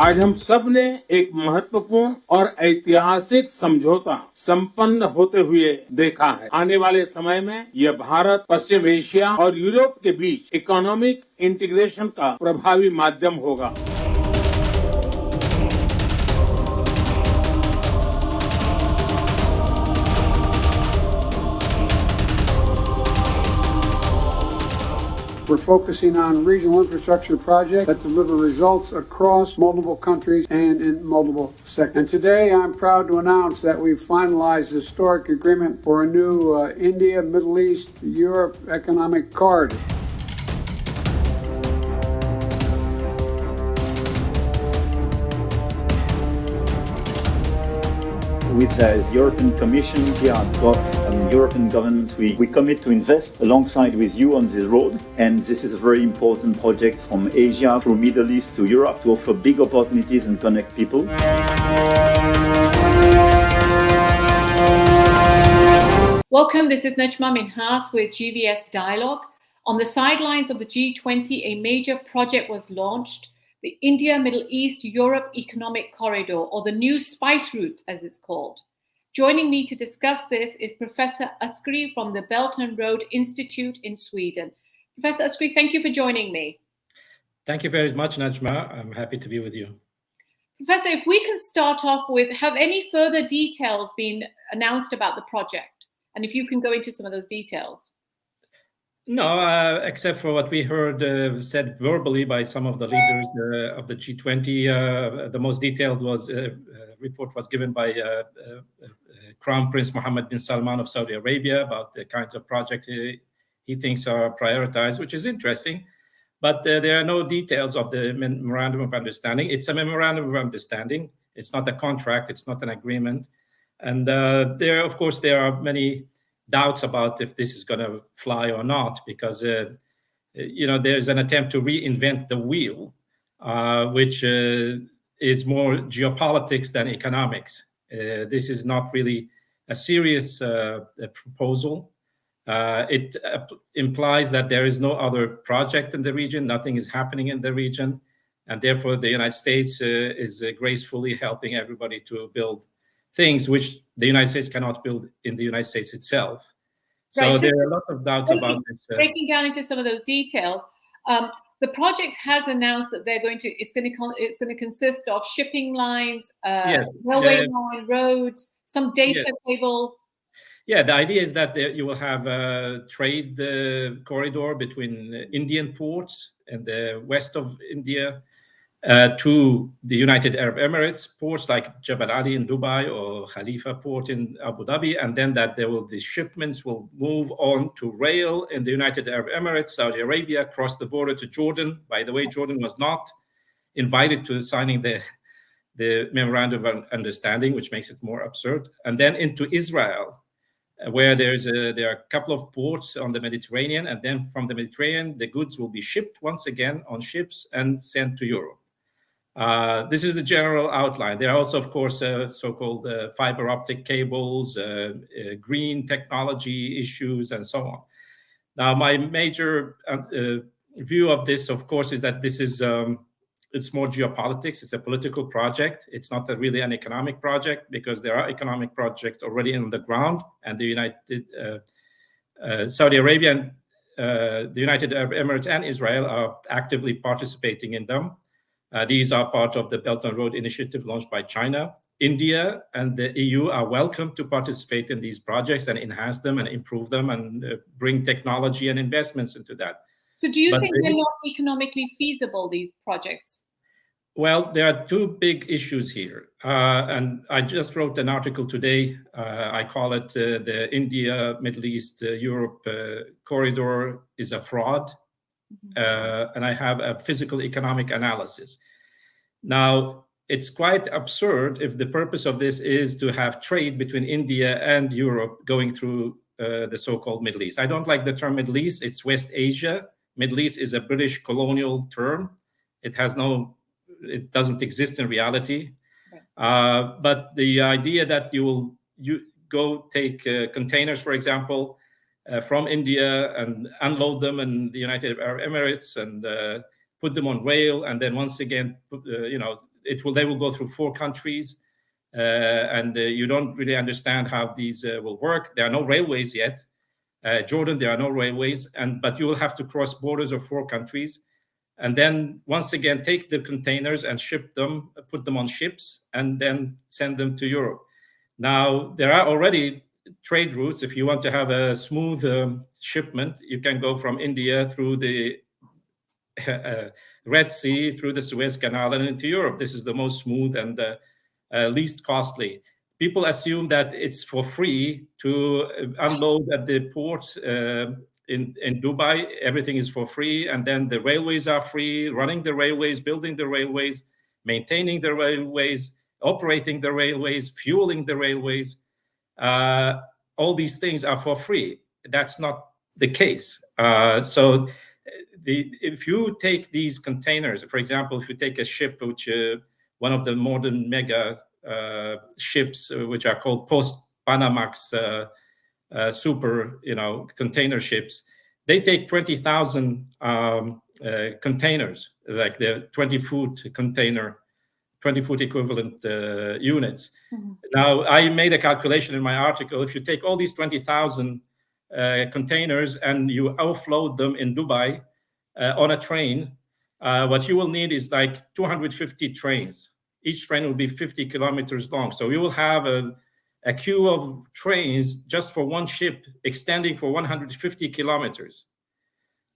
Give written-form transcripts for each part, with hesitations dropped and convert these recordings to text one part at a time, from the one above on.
आज हम सब ने एक महत्वपूर्ण और ऐतिहासिक समझौता संपन्न होते हुए देखा है। आने वाले समय में यह भारत, पश्चिम एशिया और यूरोप के बीच इकोनॉमिक इंटीग्रेशन का प्रभावी माध्यम होगा। We're focusing on regional infrastructure projects that deliver results across multiple countries and in multiple sectors. And today I'm proud to announce that we've finalized a historic agreement for a new India, Middle East, Europe economic corridor. With the European Commission, European governments, we commit to invest alongside with you on this road. And this is a very important project from Asia through Middle East to Europe to offer big opportunities and connect people. Welcome, this is Najma Minhas with GVS Dialogue. On the sidelines of the G20, a major project was launched, the India, Middle East, Europe Economic Corridor, or the new Spice Route, as it's called. Joining me to discuss this is Professor Askary from the Belt and Road Institute in Sweden. Professor Askary, thank you for joining me. Thank you very much, Najma. I'm happy to be with you. Professor, if we can start off with, have any further details been announced about the project? And if you can go into some of those details. No, except for what we heard said verbally by some of the leaders of the G20. The most detailed report was given by Crown Prince Mohammed bin Salman of Saudi Arabia about the kinds of projects he thinks are prioritized, which is interesting. But there are no details of the memorandum of understanding. It's a memorandum of understanding. It's not a contract. It's not an agreement. And there are many doubts about if this is going to fly or not, because there's an attempt to reinvent the wheel, which is more geopolitics than economics. This is not really a serious proposal. It implies that there is no other project in the region, nothing is happening in the region, and therefore the United States is gracefully helping everybody to build things which the United States cannot build in the United States itself. So right. There are a lot of doubts about this. Breaking down into some of those details, the project has announced that it's going to consist of shipping lines, railway line, roads, some data cable. Yeah, the idea is that you will have a trade corridor between Indian ports and the west of India to the United Arab Emirates, ports like Jebel Ali in Dubai or Khalifa port in Abu Dhabi, and then that the shipments will move on to rail in the United Arab Emirates, Saudi Arabia, cross the border to Jordan. By the way, Jordan was not invited to signing the memorandum of understanding, which makes it more absurd, and then into Israel, where there are a couple of ports on the Mediterranean, and then from the Mediterranean, the goods will be shipped once again on ships and sent to Europe. This is the general outline. There are also, of course, so-called fiber optic cables, green technology issues, and so on. Now, my major view of this, of course, is that this is it's more geopolitics. It's a political project. It's not really an economic project, because there are economic projects already on the ground, and the Saudi Arabia and the United Arab Emirates and Israel are actively participating in them. These are part of the Belt and Road Initiative launched by China. India and the EU are welcome to participate in these projects and enhance them and improve them and bring technology and investments into that. So do you think they're not economically feasible, these projects? Well, there are two big issues here. And I just wrote an article today. I call it the India, Middle East, Europe corridor is a fraud. And I have a physical economic analysis. Now, it's quite absurd if the purpose of this is to have trade between India and Europe going through the so-called Middle East. I don't like the term Middle East. It's West Asia. Middle East is a British colonial term. It doesn't exist in reality. Right. But the idea that you go take containers, for example, from India and unload them in the United Arab Emirates and put them on rail, and then once again, they will go through 4 countries, and you don't really understand how these will work. There are no railways yet. Jordan, there are no railways, but you will have to cross borders of 4 countries, and then once again take the containers and ship them, put them on ships, and then send them to Europe. Now, there are already trade routes. If you want to have a smooth shipment, you can go from India through the Red Sea, through the Suez Canal, and into Europe. This is the most smooth and least costly. People assume that it's for free to unload at the ports in Dubai. Everything is for free, and then the railways are free, running the railways, building the railways, maintaining the railways, operating the railways, fueling the railways. All these things are for free. That's not the case. So if you take these containers, for example, if you take a ship, which one of the modern mega ships, which are called post-Panamax super, container ships, they take 20,000 containers, like the 20-foot container, 20-foot equivalent units. Mm-hmm. Now, I made a calculation in my article. If you take all these 20,000 containers and you offload them in Dubai on a train, what you will need is like 250 trains. Each train will be 50 kilometers long. So you will have a queue of trains just for one ship extending for 150 kilometers.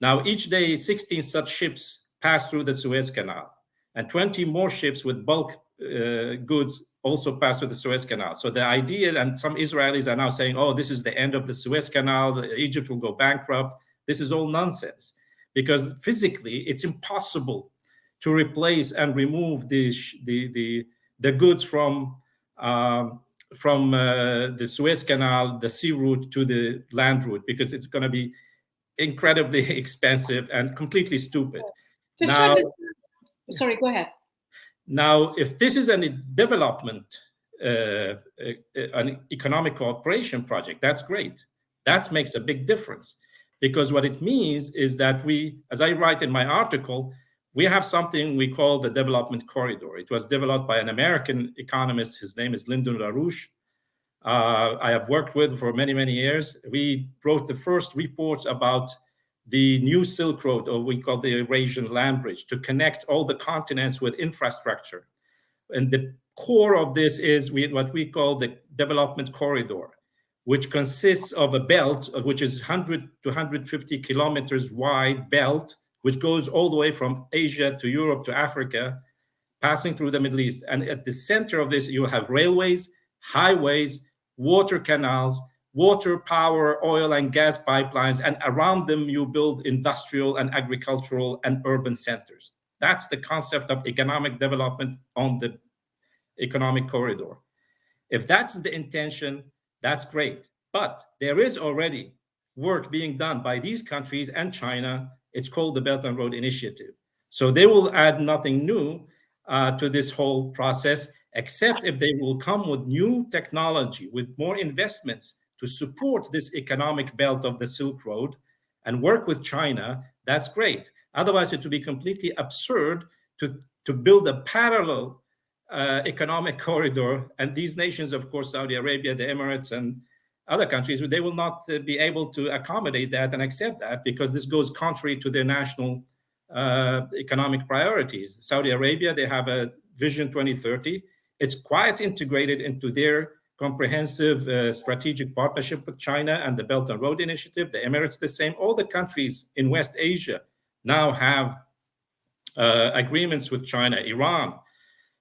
Now, each day, 16 such ships pass through the Suez Canal, and 20 more ships with bulk goods also pass through the Suez Canal. So the idea, and some Israelis are now saying, oh, this is the end of the Suez Canal, Egypt will go bankrupt. This is all nonsense, because physically it's impossible to replace and remove the goods from the Suez Canal, the sea route to the land route, because it's going to be incredibly expensive and completely stupid. Sorry, go ahead. Now, if this is a development, an economic cooperation project, that's great. That makes a big difference, because what it means is that we, as I write in my article, we have something we call the development corridor. It was developed by an American economist. His name is Lyndon LaRouche. I have worked with for many, many years. We wrote the first reports about the new Silk Road, or we call the Eurasian land bridge, to connect all the continents with infrastructure. And the core of this is what we call the development corridor, which consists of a belt, which is 100 to 150 kilometers wide belt, which goes all the way from Asia to Europe to Africa, passing through the Middle East. And at the center of this, you have railways, highways, water canals, water, power, oil and gas pipelines, and around them you build industrial and agricultural and urban centers. That's the concept of economic development on the economic corridor. If that's the intention, that's great. But there is already work being done by these countries and China. It's called the Belt and Road Initiative. So they will add nothing new to this whole process, except if they will come with new technology, with more investments to support this economic belt of the Silk Road and work with China. That's great. Otherwise, it would be completely absurd to build a parallel economic corridor. And these nations, of course, Saudi Arabia, the Emirates, and other countries, they will not be able to accommodate that and accept that, because this goes contrary to their national economic priorities. Saudi Arabia, they have a Vision 2030. It's quite integrated into their comprehensive strategic partnership with China and the Belt and Road Initiative. The Emirates, the same. All the countries in West Asia now have agreements with China, Iran.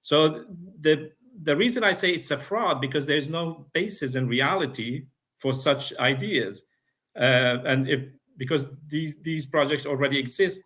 So the reason I say it's a fraud, because there's no basis in reality for such ideas, because these projects already exist.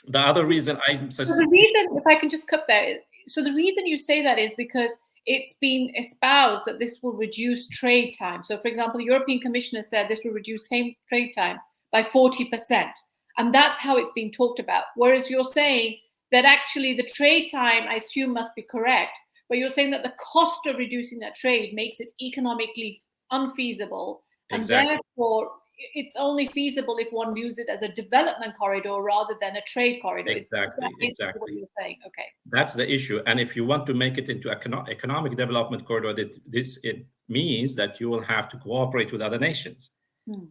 The other reason so the reason, if I can just cut there, so the reason you say that is because it's been espoused that this will reduce trade time. So, for example, the European Commissioner said this will reduce trade time by 40%, and that's how it's being talked about. Whereas you're saying that actually the trade time, I assume, must be correct, but you're saying that the cost of reducing that trade makes it economically unfeasible, and exactly. therefore it's only feasible if one views it as a development corridor rather than a trade corridor. Exactly, Is that what you're saying? Okay. That's the issue. And if you want to make it into economic development corridor, it means that you will have to cooperate with other nations,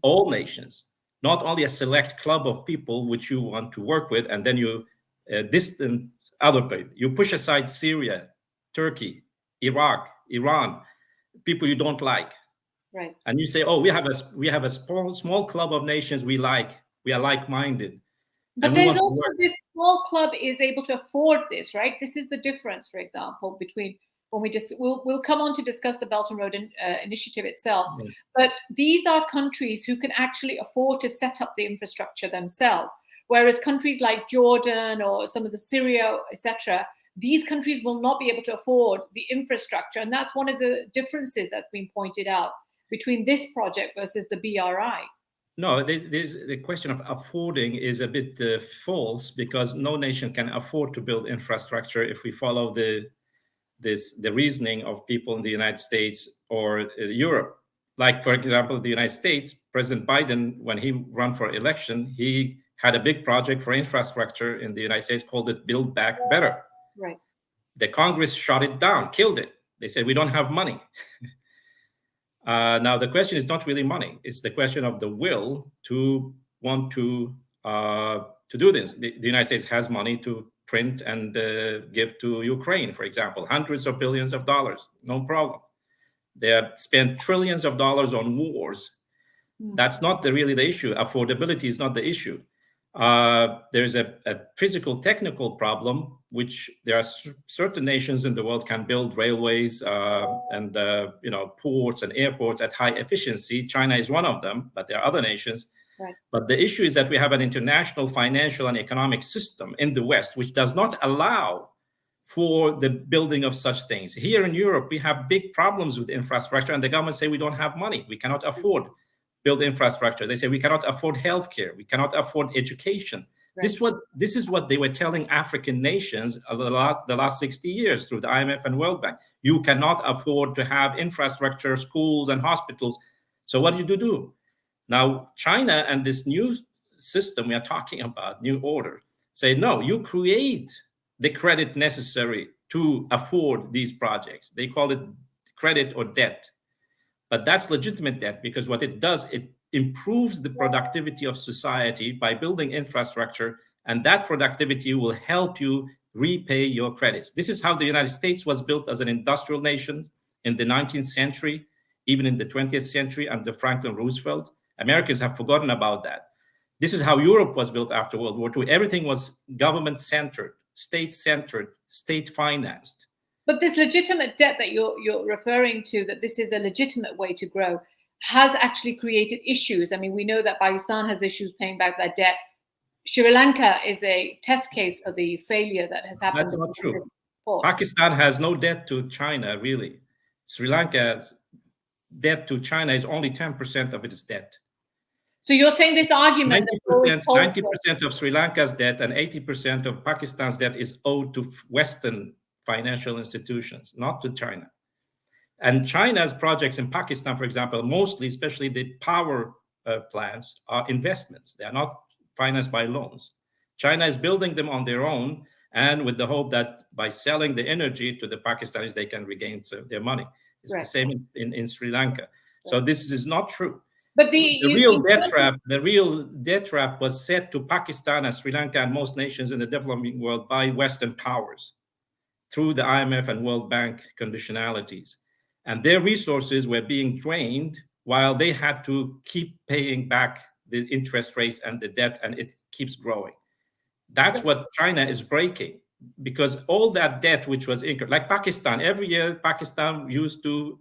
all nations, not only a select club of people which you want to work with, and then you distance other people. You push aside Syria, Turkey, Iraq, Iran, people you don't like. Right. And you say, oh, we have a small club of nations we are like-minded. But there's also this small club is able to afford this, right? This is the difference, for example, between when we'll come on to discuss the Belt and Road Initiative itself. Yeah. But these are countries who can actually afford to set up the infrastructure themselves, whereas countries like Jordan or some of the Syria, etc., these countries will not be able to afford the infrastructure, and that's one of the differences that's been pointed out between this project versus the BRI. No, the question of affording is a bit false, because no nation can afford to build infrastructure if we follow the reasoning of people in the United States or Europe. Like, for example, the United States, President Biden, when he ran for election, he had a big project for infrastructure in the United States, called it Build Back Better. Right. The Congress shot it down, killed it. They said, we don't have money. Now, the question is not really money. It's the question of the will to want to do this. The United States has money to print and give to Ukraine, for example, hundreds of billions of dollars, no problem. They have spent trillions of dollars on wars. That's not really the issue. Affordability is not the issue. There's a physical technical problem, which there are certain nations in the world can build railways and ports and airports at high efficiency. China is one of them, but there are other nations. Right. But the issue is that we have an international financial and economic system in the West which does not allow for the building of such things. Here in Europe, we have big problems with infrastructure, and the government say we don't have money. We cannot afford build infrastructure. They say we cannot afford healthcare. We cannot afford education. Right. This is what they were telling African nations the last 60 years through the IMF and World Bank. You cannot afford to have infrastructure, schools, and hospitals. So what did you do? Now, China and this new system we are talking about, new order, say, no, you create the credit necessary to afford these projects. They call it credit or debt. But that's legitimate debt, because what it does, it improves the productivity of society by building infrastructure, and that productivity will help you repay your credits. This is how the United States was built as an industrial nation in the 19th century, even in the 20th century under Franklin Roosevelt. Americans have forgotten about that. This is how Europe was built after World War II. Everything was government-centered, state-centered, state-financed. But this legitimate debt that you're referring to, that this is a legitimate way to grow, has actually created issues. I mean, we know that Pakistan has issues paying back that debt. Sri Lanka is a test case for the failure that has happened. That's not true. Pakistan has no debt to China, really. Sri Lanka's debt to China is only 10% of its debt. So you're saying this argument 90% of Sri Lanka's debt and 80% of Pakistan's debt is owed to Western financial institutions, not to China. And China's projects in Pakistan, for example, mostly, especially the power plants, are investments. They are not financed by loans. China is building them on their own, and with the hope that by selling the energy to the Pakistanis, they can regain their money. It's the same in Sri Lanka. So this is not true. But the real debt trap was set to Pakistan and Sri Lanka and most nations in the developing world by Western powers through the IMF and World Bank conditionalities. And their resources were being drained while they had to keep paying back the interest rates and the debt, and it keeps growing. That's what China is breaking, because all that debt which was incurred, like Pakistan, every year Pakistan used to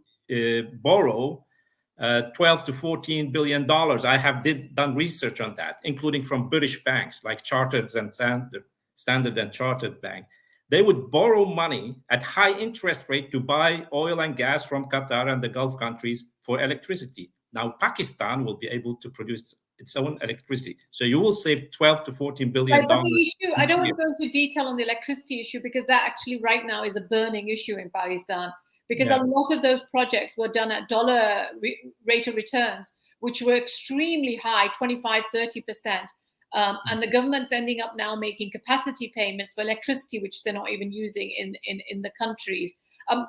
borrow 12 to 14 billion dollars. I have done research on that, including from British banks like Chartered and Standard and Chartered Bank. They would borrow money at high interest rate to buy oil and gas from Qatar and the Gulf countries for electricity. Now Pakistan will be able to produce its own electricity. So you will save 12 to 14 billion dollars. But the issue, I don't want to go into detail on the electricity issue, because that actually right now is a burning issue in Pakistan, because a lot of those projects were done at dollar rate of returns, which were extremely high, 25, 30%. And the government's ending up now making capacity payments for electricity, which they're not even using in the countries.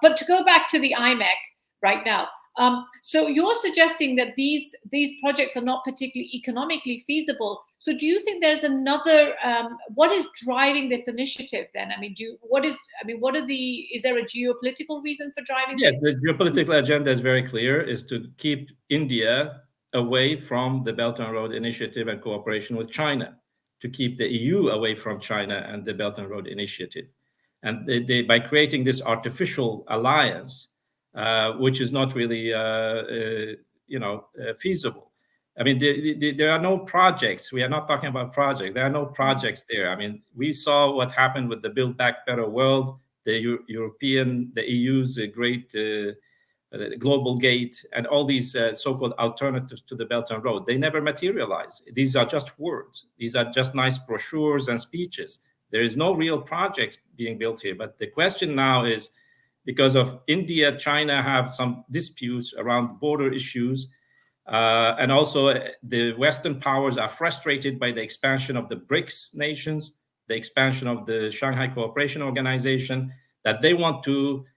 But to go back to the IMEC right now, so you're suggesting that these projects are not particularly economically feasible. So do you think there's another? What is driving this initiative then? I mean, is there a geopolitical reason for driving Yes, this? the geopolitical agenda is very clear: is to keep India away from the Belt and Road Initiative and cooperation with China, to keep the EU away from China and the Belt and Road Initiative, and they by creating this artificial alliance. Which is not really, feasible. I mean, there are no projects. We are not talking about projects. There are no projects there. I mean, we saw what happened with the Build Back Better World, the EU's great global gate, and all these so-called alternatives to the Belt and Road. They never materialize. These are just words. These are just nice brochures and speeches. There is no real projects being built here. But the question now is, because of India, China have some disputes around border issues. And also the Western powers are frustrated by the expansion of the BRICS nations, the expansion of the Shanghai Cooperation Organization, that they want to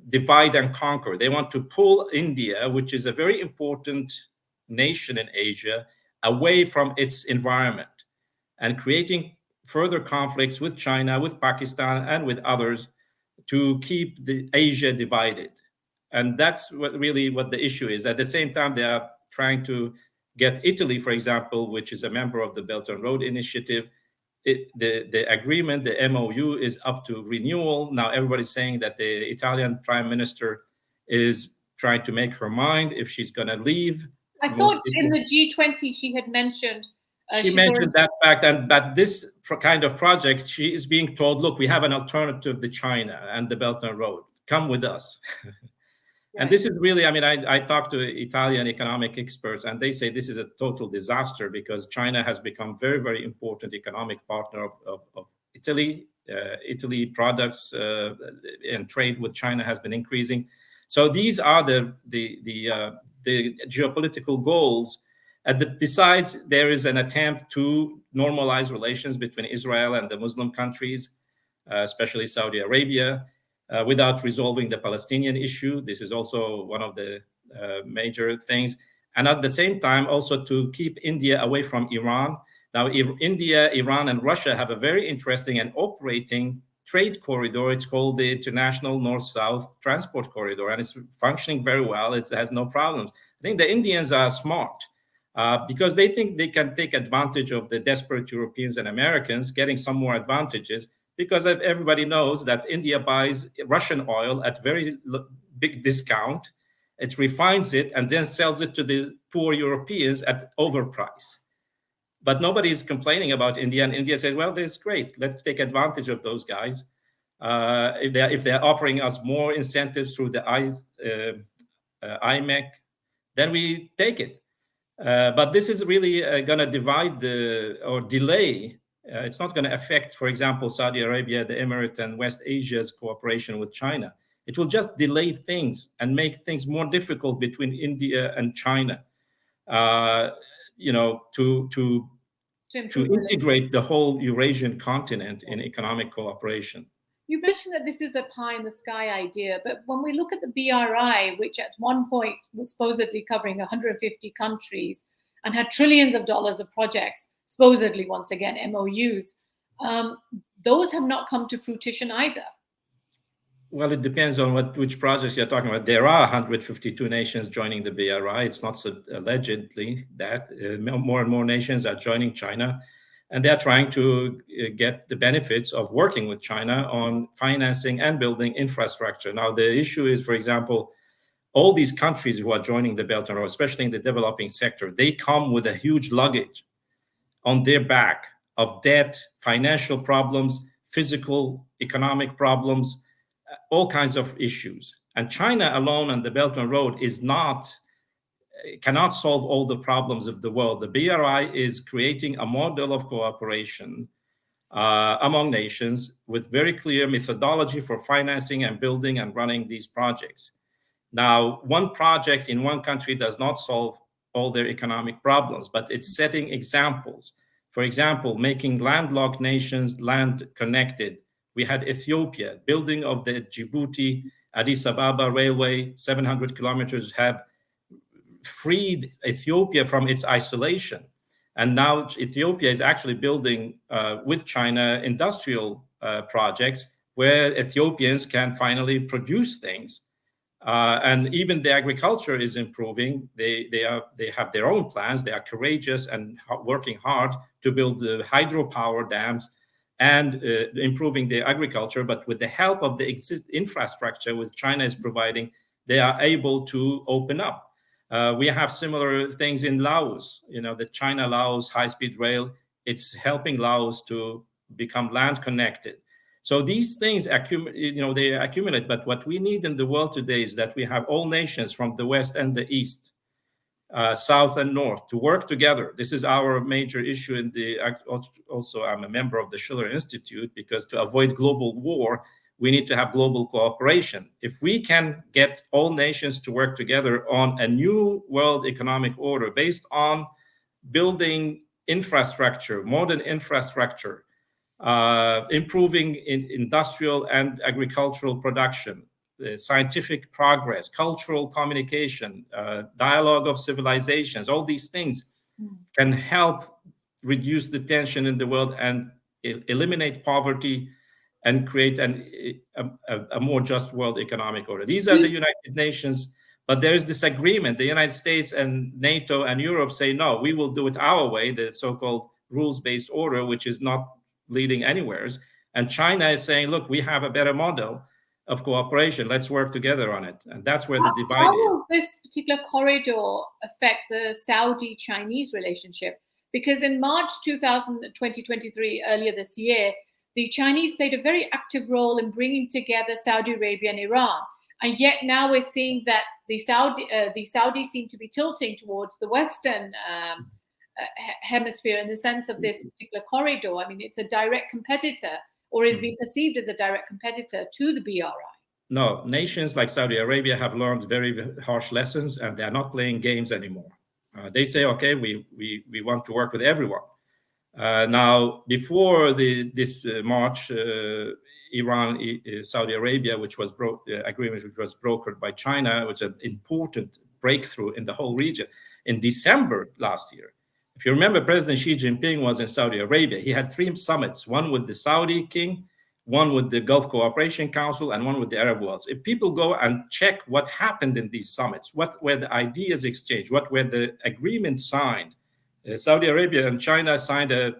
divide and conquer. They want to pull India, which is a very important nation in Asia, away from its environment, and creating further conflicts with China, with Pakistan, and with others, to keep the Asia divided. And that's what the issue is. At the same time, they are trying to get Italy, for example, which is a member of the Belt and Road Initiative. The agreement, the MOU, is up to renewal. Now everybody's saying that the Italian Prime Minister is trying to make her mind if she's going to leave. I thought in the G20 she had mentioned she mentioned that fact, and that this kind of project, she is being told, look, we have an alternative to China and the Belt and Road. Come with us. And this is really, I mean, I talked to Italian economic experts, and they say this is a total disaster because China has become very, very important economic partner of Italy. Italy products and trade with China has been increasing. So these are the geopolitical goals. Besides, there is an attempt to normalize relations between Israel and the Muslim countries, especially Saudi Arabia, without resolving the Palestinian issue. This is also one of the major things. And at the same time, also to keep India away from Iran. Now, India, Iran, and Russia have a very interesting and operating trade corridor. It's called the International North-South Transport Corridor, and it's functioning very well. It has no problems. I think the Indians are smart. Because they think they can take advantage of the desperate Europeans and Americans, getting some more advantages, because everybody knows that India buys Russian oil at very big discount. It refines it and then sells it to the poor Europeans at overprice. But nobody is complaining about India, and India said, well, that's great. Let's take advantage of those guys. If they're offering us more incentives through the IMEC, then we take it. But this is really going to divide or delay. It's not going to affect, for example, Saudi Arabia, the Emirates, and West Asia's cooperation with China. It will just delay things and make things more difficult between India and China, to integrate the whole Eurasian continent in economic cooperation. You mentioned that this is a pie-in-the-sky idea, but when we look at the BRI, which at one point was supposedly covering 150 countries and had trillions of dollars of projects, supposedly, once again, MOUs, those have not come to fruition either. Well, it depends on which projects you're talking about. There are 152 nations joining the BRI. It's not so allegedly that more and more nations are joining China. And they're trying to get the benefits of working with China on financing and building infrastructure. Now, the issue is, for example, all these countries who are joining the Belt and Road, especially in the developing sector, they come with a huge luggage on their back of debt, financial problems, physical, economic problems, all kinds of issues. And China alone on the Belt and Road cannot solve all the problems of the world. The BRI is creating a model of cooperation among nations with very clear methodology for financing and building and running these projects. Now, one project in one country does not solve all their economic problems, but it's setting examples. For example, making landlocked nations land connected. We had Ethiopia, building of the Djibouti Addis Ababa railway, 700 kilometers, have freed Ethiopia from its isolation. And now Ethiopia is actually building with China industrial projects where Ethiopians can finally produce things. And even the agriculture is improving. They have their own plans. They are courageous and working hard to build the hydropower dams and improving their agriculture. But with the help of the infrastructure which China is providing, they are able to open up. We have similar things in Laos. The China-Laos high-speed rail, it's helping Laos to become land connected. So these things they accumulate. But what we need in the world today is that we have all nations from the West and the East, South and North, to work together. This is our major issue in also I'm a member of the Schiller Institute, because to avoid global war, we need to have global cooperation. If we can get all nations to work together on a new world economic order based on building infrastructure, modern infrastructure, improving industrial and agricultural production, scientific progress, cultural communication, dialogue of civilizations, all these things can help reduce the tension in the world and eliminate poverty and create a more just world economic order. These are the United Nations, but there is disagreement. The United States and NATO and Europe say, no, we will do it our way, the so-called rules-based order, which is not leading anywhere. And China is saying, look, we have a better model of cooperation. Let's work together on it. And that's where the divide is. How will this particular corridor affect the Saudi-Chinese relationship? Because in March 2023, earlier this year, the Chinese played a very active role in bringing together Saudi Arabia and Iran. And yet now we're seeing that the Saudis seem to be tilting towards the Western hemisphere in the sense of this particular corridor. I mean, it's a direct competitor, or is being perceived as a direct competitor to the BRI. No, nations like Saudi Arabia have learned very harsh lessons, and they are not playing games anymore. They say, okay, we want to work with everyone. Now, before this March, Iran, Saudi Arabia, which was agreement which was brokered by China, which is an important breakthrough in the whole region. In December last year, if you remember, President Xi Jinping was in Saudi Arabia. He had 3 summits, one with the Saudi king, one with the Gulf Cooperation Council, and one with the Arab world. If people go and check what happened in these summits, what were the ideas exchanged, what were the agreements signed, Saudi Arabia and China signed a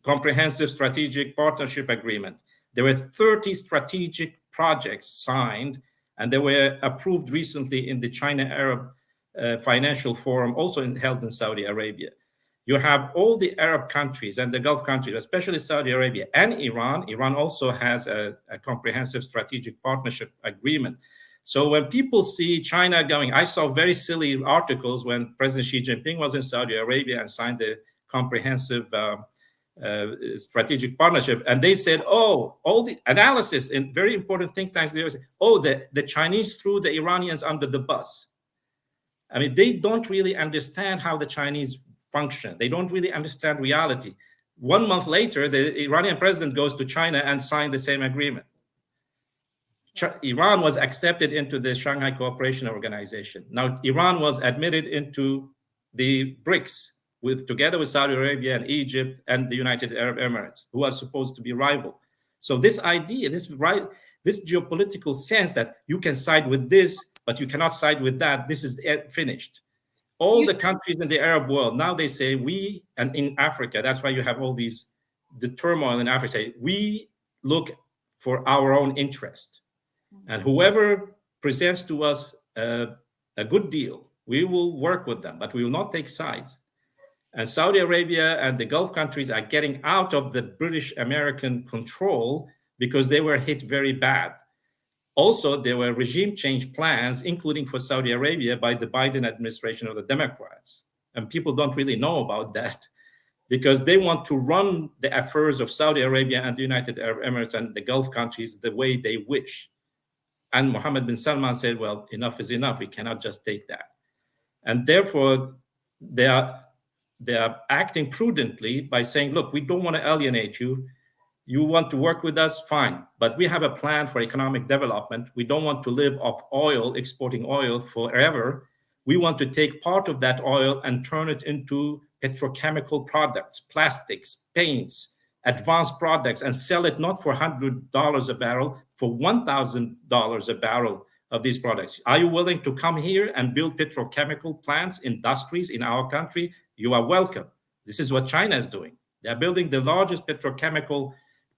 comprehensive strategic partnership agreement. There were 30 strategic projects signed, and they were approved recently in the China-Arab Financial Forum, also held in Saudi Arabia. You have all the Arab countries and the Gulf countries, especially Saudi Arabia and Iran. Iran also has a comprehensive strategic partnership agreement. So when people see China going, I saw very silly articles when President Xi Jinping was in Saudi Arabia and signed the comprehensive strategic partnership. And they said, oh, all the analysis in very important think tanks, they say, oh, the Chinese threw the Iranians under the bus. I mean, they don't really understand how the Chinese function. They don't really understand reality. 1 month later, the Iranian president goes to China and signed the same agreement. Iran was accepted into the Shanghai Cooperation Organization. Now, Iran was admitted into the BRICS together with Saudi Arabia and Egypt and the United Arab Emirates, who are supposed to be rival. So this idea, this geopolitical sense that you can side with this, but you cannot side with that, this is finished. All the countries in the Arab world, now they say we, and in Africa, that's why you have all the turmoil in Africa, say we look for our own interest. And whoever presents to us a good deal, we will work with them, but we will not take sides. And Saudi Arabia and the Gulf countries are getting out of the British-American control because they were hit very bad. Also, there were regime change plans, including for Saudi Arabia by the Biden administration of the Democrats. And people don't really know about that because they want to run the affairs of Saudi Arabia and the United Arab Emirates and the Gulf countries the way they wish. And Mohammed bin Salman said, well, enough is enough. We cannot just take that. And therefore, they are acting prudently by saying, look, we don't want to alienate you. You want to work with us, fine. But we have a plan for economic development. We don't want to live off oil, exporting oil forever. We want to take part of that oil and turn it into petrochemical products, plastics, paints, advanced products, and sell it not for $100 a barrel, for $1,000 a barrel of these products. Are you willing to come here and build petrochemical plants, industries in our country? You are welcome. This is what China is doing. They're building the largest petrochemical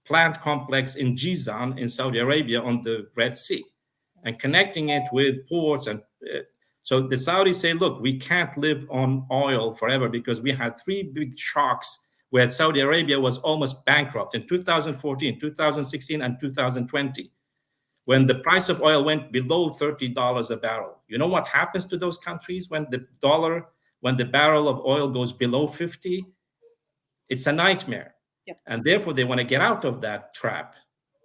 plant complex in Jizan in Saudi Arabia on the Red Sea and connecting it with ports. And so the Saudis say, look, we can't live on oil forever because we had three big shocks where Saudi Arabia was almost bankrupt in 2014, 2016, and 2020, when the price of oil went below $30 a barrel. You know what happens to those countries when the barrel of oil goes below 50? It's a nightmare. Yep. And therefore, they want to get out of that trap.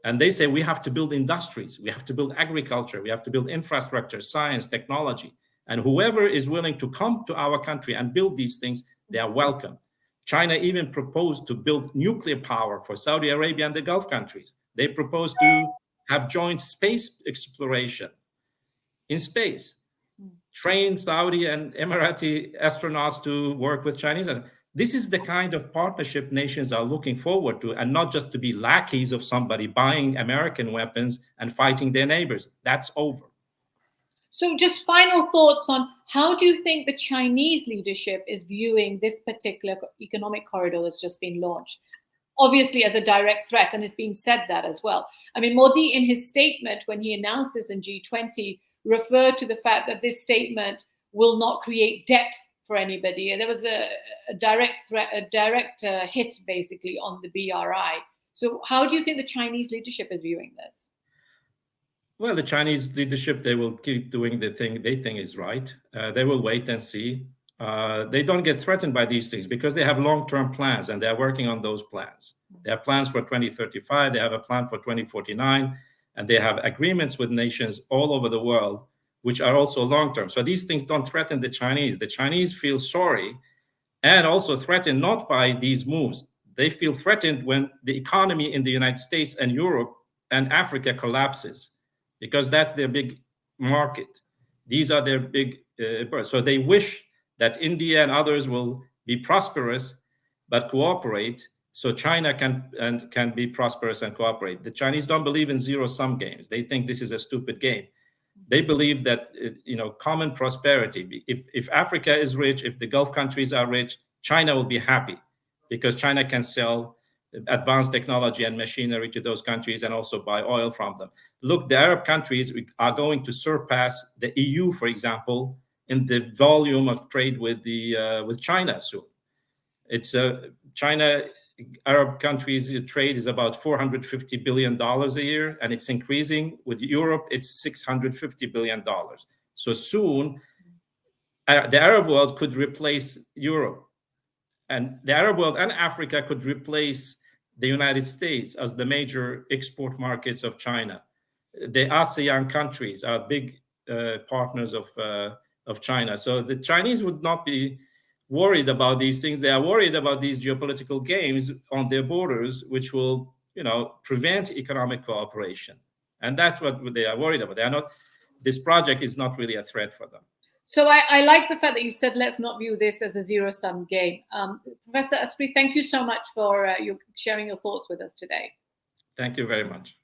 And they say, we have to build industries. We have to build agriculture. We have to build infrastructure, science, technology. And whoever is willing to come to our country and build these things, they are welcome. China even proposed to build nuclear power for Saudi Arabia and the Gulf countries. They proposed to have joint space exploration in space, train Saudi and Emirati astronauts to work with Chinese. This is the kind of partnership nations are looking forward to, and not just to be lackeys of somebody buying American weapons and fighting their neighbors. That's over. So just final thoughts on how do you think the Chinese leadership is viewing this particular economic corridor that's just been launched? Obviously as a direct threat, and it's been said that as well. I mean, Modi in his statement when he announced this in G20 referred to the fact that this statement will not create debt for anybody. And there was a direct threat, a direct hit basically on the BRI. So how do you think the Chinese leadership is viewing this? Well, the Chinese leadership, they will keep doing the thing they think is right. They will wait and see. They don't get threatened by these things because they have long-term plans and they're working on those plans. They have plans for 2035, they have a plan for 2049, and they have agreements with nations all over the world, which are also long-term. So these things don't threaten the Chinese. The Chinese feel sorry and also threatened not by these moves. They feel threatened when the economy in the United States and Europe and Africa collapses, because that's their big market. These are their big, so they wish that India and others will be prosperous, but cooperate, so China can be prosperous and cooperate. The Chinese don't believe in zero-sum games. They think this is a stupid game. They believe that common prosperity. If Africa is rich, if the Gulf countries are rich, China will be happy because China can sell advanced technology and machinery to those countries and also buy oil from them. Look, the Arab countries are going to surpass the EU, for example, in the volume of trade with China soon. It's China, Arab countries trade is about $450 billion a year, and it's increasing. With Europe, it's $650 billion. So soon, the Arab world could replace Europe, and the Arab world and Africa could replace the United States as the major export markets of China. The ASEAN countries are big partners of China. So the Chinese would not be worried about these things. They are worried about these geopolitical games on their borders, which will, prevent economic cooperation. And that's what they are worried about. They are not. This project is not really a threat for them. So I like the fact that you said, let's not view this as a zero-sum game. Professor Askary, thank you so much for sharing your thoughts with us today. Thank you very much.